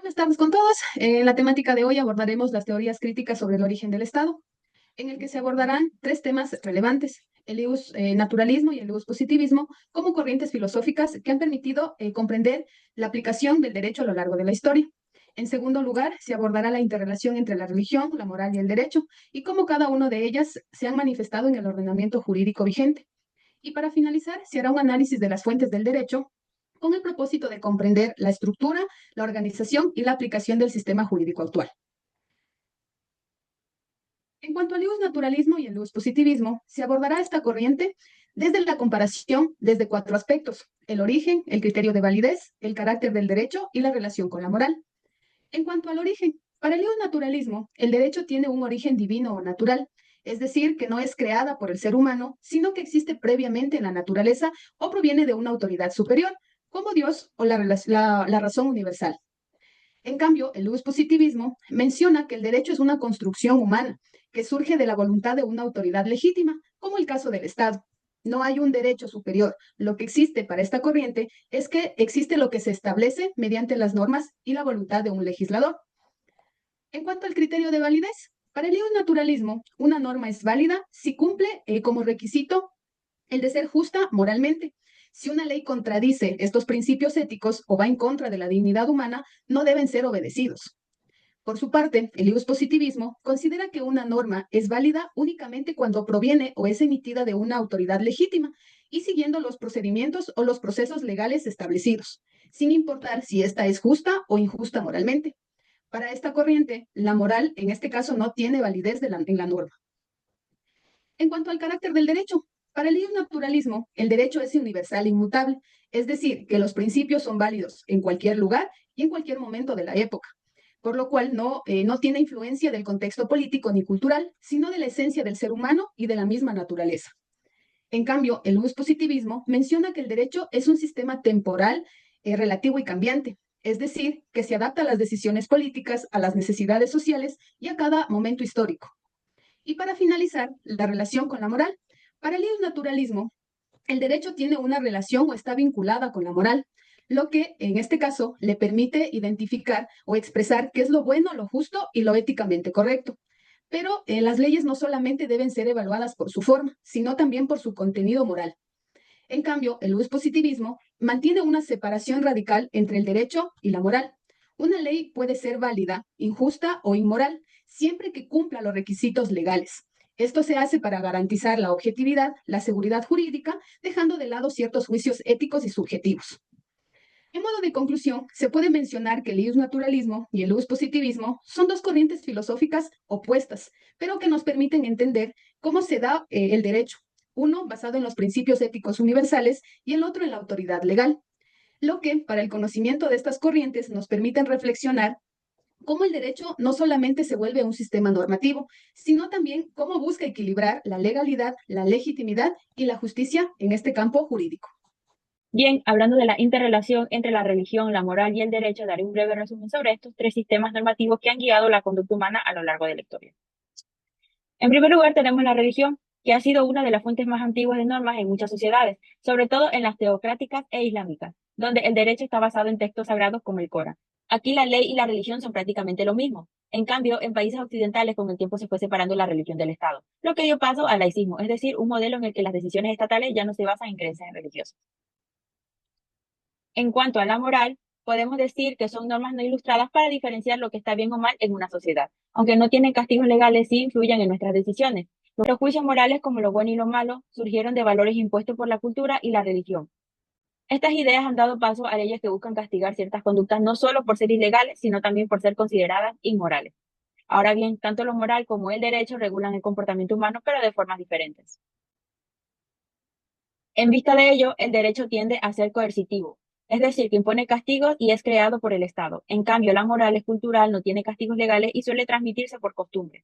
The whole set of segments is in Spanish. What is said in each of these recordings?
Buenas tardes con todos. En la temática de hoy abordaremos las teorías críticas sobre el origen del Estado, en el que se abordarán tres temas relevantes: el ius naturalismo y el ius positivismo como corrientes filosóficas que han permitido comprender la aplicación del derecho a lo largo de la historia. En segundo lugar, se abordará la interrelación entre la religión, la moral y el derecho, y cómo cada una de ellas se han manifestado en el ordenamiento jurídico vigente. Y para finalizar, se hará un análisis de las fuentes del derecho con el propósito de comprender la estructura, la organización y la aplicación del sistema jurídico actual. En cuanto al ius naturalismo y el ius positivismo, se abordará esta corriente desde la comparación desde cuatro aspectos: el origen, el criterio de validez, el carácter del derecho y la relación con la moral. En cuanto al origen, para el naturalismo, el derecho tiene un origen divino o natural, es decir, que no es creada por el ser humano, sino que existe previamente en la naturaleza o proviene de una autoridad superior, como Dios o la razón universal. En cambio, el positivismo menciona que el derecho es una construcción humana que surge de la voluntad de una autoridad legítima, como el caso del Estado. No hay un derecho superior. Lo que existe para esta corriente es que existe lo que se establece mediante las normas y la voluntad de un legislador. En cuanto al criterio de validez, para el naturalismo, una norma es válida si cumple como requisito el de ser justa moralmente. Si una ley contradice estos principios éticos o va en contra de la dignidad humana, no deben ser obedecidos. Por su parte, el positivismo considera que una norma es válida únicamente cuando proviene o es emitida de una autoridad legítima y siguiendo los procedimientos o los procesos legales establecidos, sin importar si ésta es justa o injusta moralmente. Para esta corriente, la moral, en este caso, no tiene validez en la norma. En cuanto al carácter del derecho, para el naturalismo, el derecho es universal e inmutable, es decir, que los principios son válidos en cualquier lugar y en cualquier momento de la época, por lo cual no tiene influencia del contexto político ni cultural, sino de la esencia del ser humano y de la misma naturaleza. En cambio, el positivismo menciona que el derecho es un sistema temporal, relativo y cambiante, es decir, que se adapta a las decisiones políticas, a las necesidades sociales y a cada momento histórico. Y para finalizar, la relación con la moral. Para el naturalismo, el derecho tiene una relación o está vinculada con la moral, lo que en este caso le permite identificar o expresar qué es lo bueno, lo justo y lo éticamente correcto. Pero las leyes no solamente deben ser evaluadas por su forma, sino también por su contenido moral. En cambio, el positivismo mantiene una separación radical entre el derecho y la moral. Una ley puede ser válida, injusta o inmoral, siempre que cumpla los requisitos legales. Esto se hace para garantizar la objetividad, la seguridad jurídica, dejando de lado ciertos juicios éticos y subjetivos. En modo de conclusión, se puede mencionar que el naturalismo y el positivismo son dos corrientes filosóficas opuestas, pero que nos permiten entender cómo se da el derecho, uno basado en los principios éticos universales y el otro en la autoridad legal, lo que para el conocimiento de estas corrientes nos permiten reflexionar cómo el derecho no solamente se vuelve un sistema normativo, sino también cómo busca equilibrar la legalidad, la legitimidad y la justicia en este campo jurídico. Bien, hablando de la interrelación entre la religión, la moral y el derecho, daré un breve resumen sobre estos tres sistemas normativos que han guiado la conducta humana a lo largo de la historia. En primer lugar, tenemos la religión, que ha sido una de las fuentes más antiguas de normas en muchas sociedades, sobre todo en las teocráticas e islámicas, donde el derecho está basado en textos sagrados como el Corán. Aquí la ley y la religión son prácticamente lo mismo. En cambio, en países occidentales con el tiempo se fue separando la religión del Estado, lo que dio paso al laicismo, es decir, un modelo en el que las decisiones estatales ya no se basan en creencias religiosas. En cuanto a la moral, podemos decir que son normas no ilustradas para diferenciar lo que está bien o mal en una sociedad. Aunque no tienen castigos legales, sí influyen en nuestras decisiones. Los juicios morales, como lo bueno y lo malo, surgieron de valores impuestos por la cultura y la religión. Estas ideas han dado paso a leyes que buscan castigar ciertas conductas no solo por ser ilegales, sino también por ser consideradas inmorales. Ahora bien, tanto lo moral como el derecho regulan el comportamiento humano, pero de formas diferentes. En vista de ello, el derecho tiende a ser coercitivo, es decir, que impone castigos y es creado por el Estado. En cambio, la moral es cultural, no tiene castigos legales y suele transmitirse por costumbre.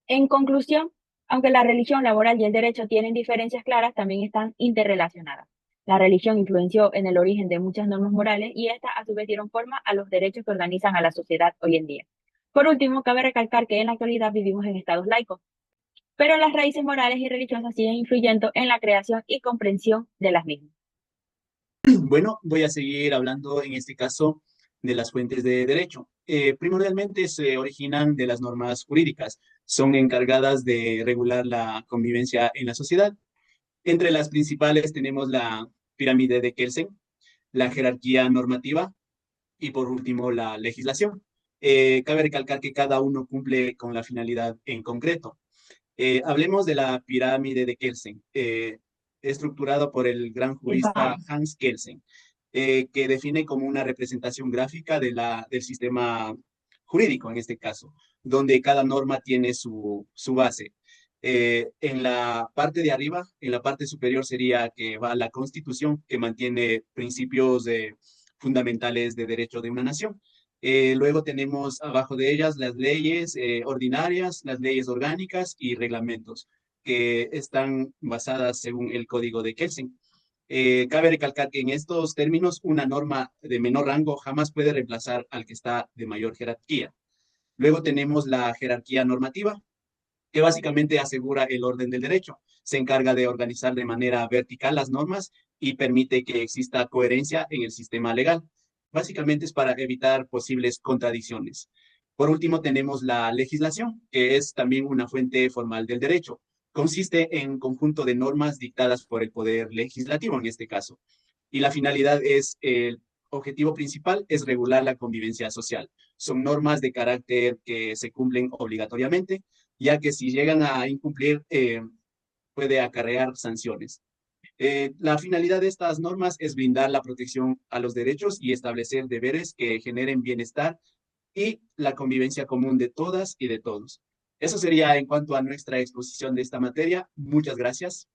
En conclusión, aunque la religión, la moral y el derecho tienen diferencias claras, también están interrelacionadas. La religión influenció en el origen de muchas normas morales y estas a su vez dieron forma a los derechos que organizan a la sociedad hoy en día. Por último, cabe recalcar que en la actualidad vivimos en estados laicos, pero las raíces morales y religiosas siguen influyendo en la creación y comprensión de las mismas. Bueno, voy a seguir hablando en este caso de las fuentes de derecho. Primordialmente se originan de las normas jurídicas, son encargadas de regular la convivencia en la sociedad. Entre las principales tenemos la pirámide de Kelsen, la jerarquía normativa y por último la legislación. Cabe recalcar que cada uno cumple con la finalidad en concreto. Hablemos de la pirámide de Kelsen, estructurado por el gran jurista Hans Kelsen, que define como una representación gráfica del sistema jurídico, en este caso, donde cada norma tiene su base. En la parte de arriba, en la parte superior sería que va la Constitución, que mantiene principios fundamentales de derecho de una nación. Luego tenemos abajo de ellas las leyes ordinarias, las leyes orgánicas y reglamentos, que están basadas según el Código de Kelsen. Cabe recalcar que en estos términos una norma de menor rango jamás puede reemplazar al que está de mayor jerarquía. Luego tenemos la jerarquía normativa, que básicamente asegura el orden del derecho. Se encarga de organizar de manera vertical las normas y permite que exista coherencia en el sistema legal. Básicamente es para evitar posibles contradicciones. Por último, tenemos la legislación, que es también una fuente formal del derecho. Consiste en un conjunto de normas dictadas por el poder legislativo en este caso. Y la finalidad es, el objetivo principal es regular la convivencia social. Son normas de carácter que se cumplen obligatoriamente, ya que si llegan a incumplir, puede acarrear sanciones. La finalidad de estas normas es brindar la protección a los derechos y establecer deberes que generen bienestar y la convivencia común de todas y de todos. Eso sería en cuanto a nuestra exposición de esta materia. Muchas gracias.